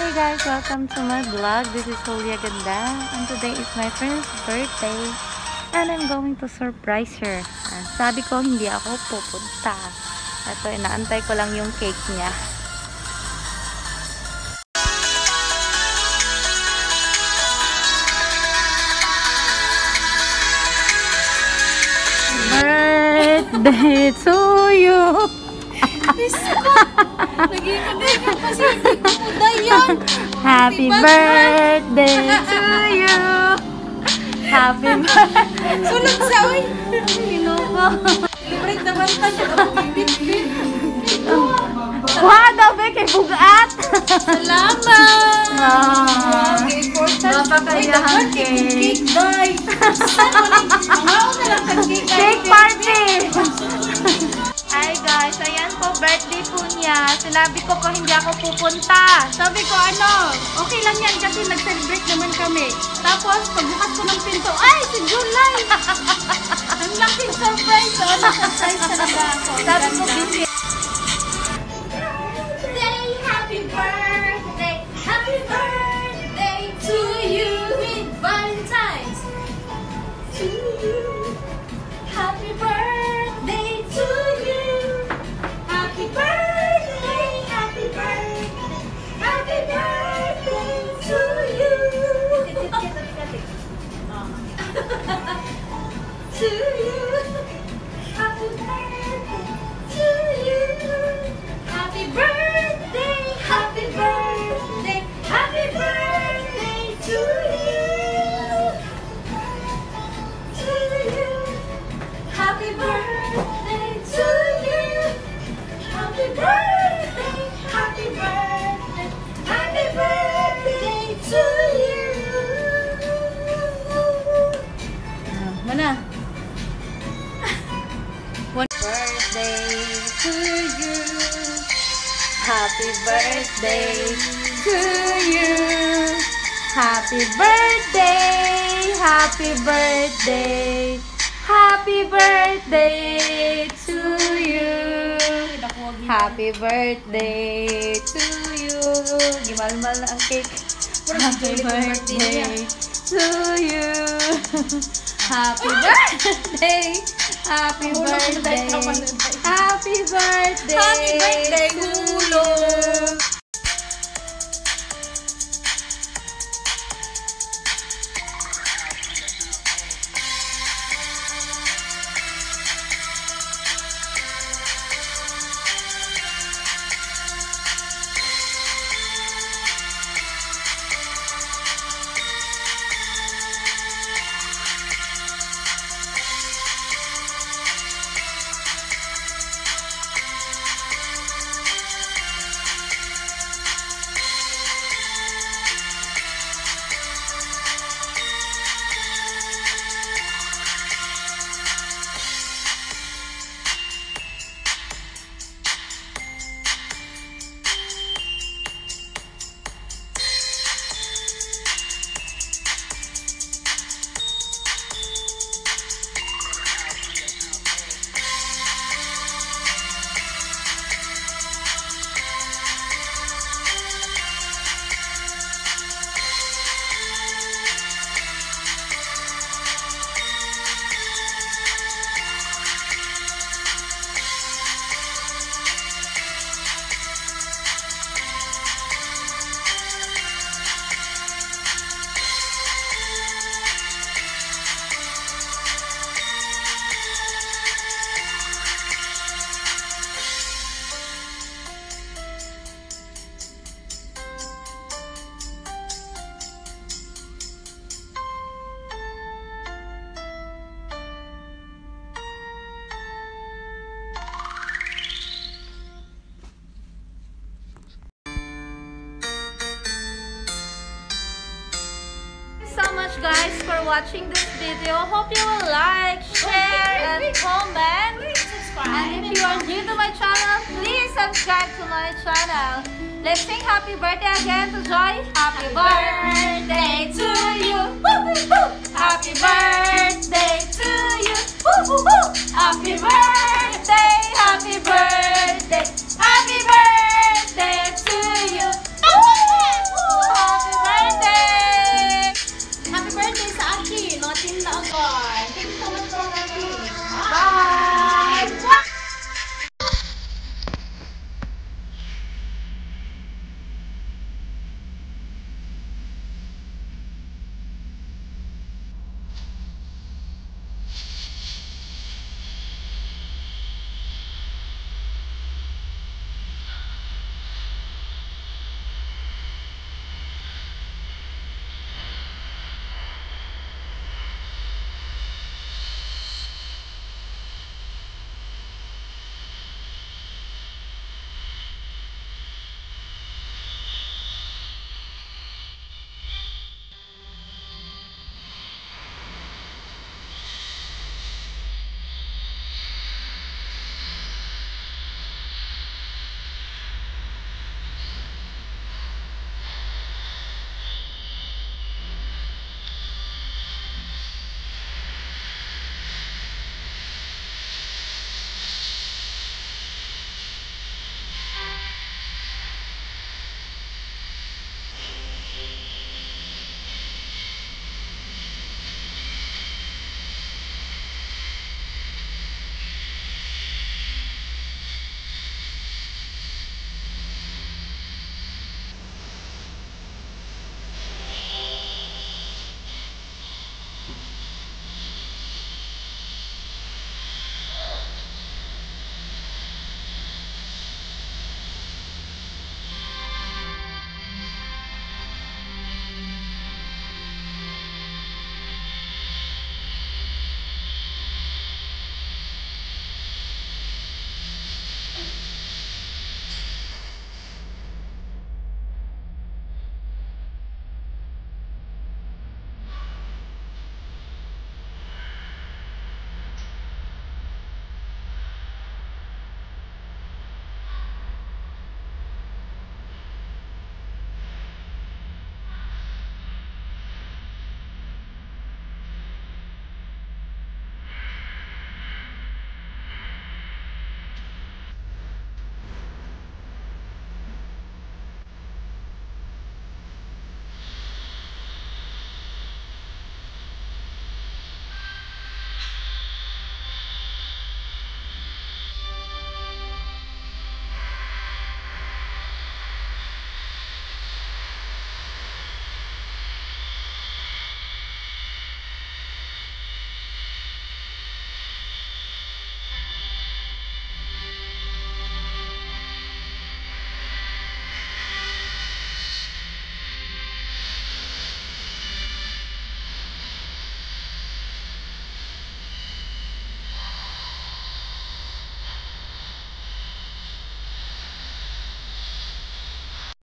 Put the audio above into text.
Hi guys! Welcome to my vlog. This is Julia Ganda and today is my friend's birthday and I'm going to surprise her. Sabi ko hindi ako pupunta. Ito, inaantay ko lang yung cake niya. Birthday to you! Happy birthday to you. Happy birthday. Sunod sa oy. Pinuko. Libreng naman ta siya ako bibit-bit. Kuha daw be kay bugat. Salamat. Okay, important. Napakayahan cake. Cake day. Mangaon na lang kang cake. Cake party. Hi guys, ayan po, birthday po niya. Sinabi ko po hindi ako pupunta. Sabi ko okay lang yan kasi nag-celebrate naman kami. Tapos, pagbukas ko ng pinto, ay, si July! Ang laking surprise. Na-surprise talaga ako. Sabi ko, busy. Happy birthday to you with Valentine's. To you. Happy birthday to you. Happy birthday, happy birthday, happy birthday to you. To you. Happy birthday to you. Happy birthday, happy birthday, happy birthday to you. To you. Happy birthday to you. Happy birthday, happy birthday, happy birthday to you. Mana? One birthday to you. Happy birthday to you. Happy birthday, happy birthday. Happy birthday to you. Happy birthday to you. Gimalmal na ang cake. Happy birthday to you. Happy birthday. Happy birthday. Happy birthday. Happy birthday, Hulo. So much guys for watching this video. Hope you will like, share, and comment. And if you are new to my channel, please subscribe to my channel. Let's sing happy birthday again to Joy. Happy birthday to you. Happy birthday to you. Happy birthday.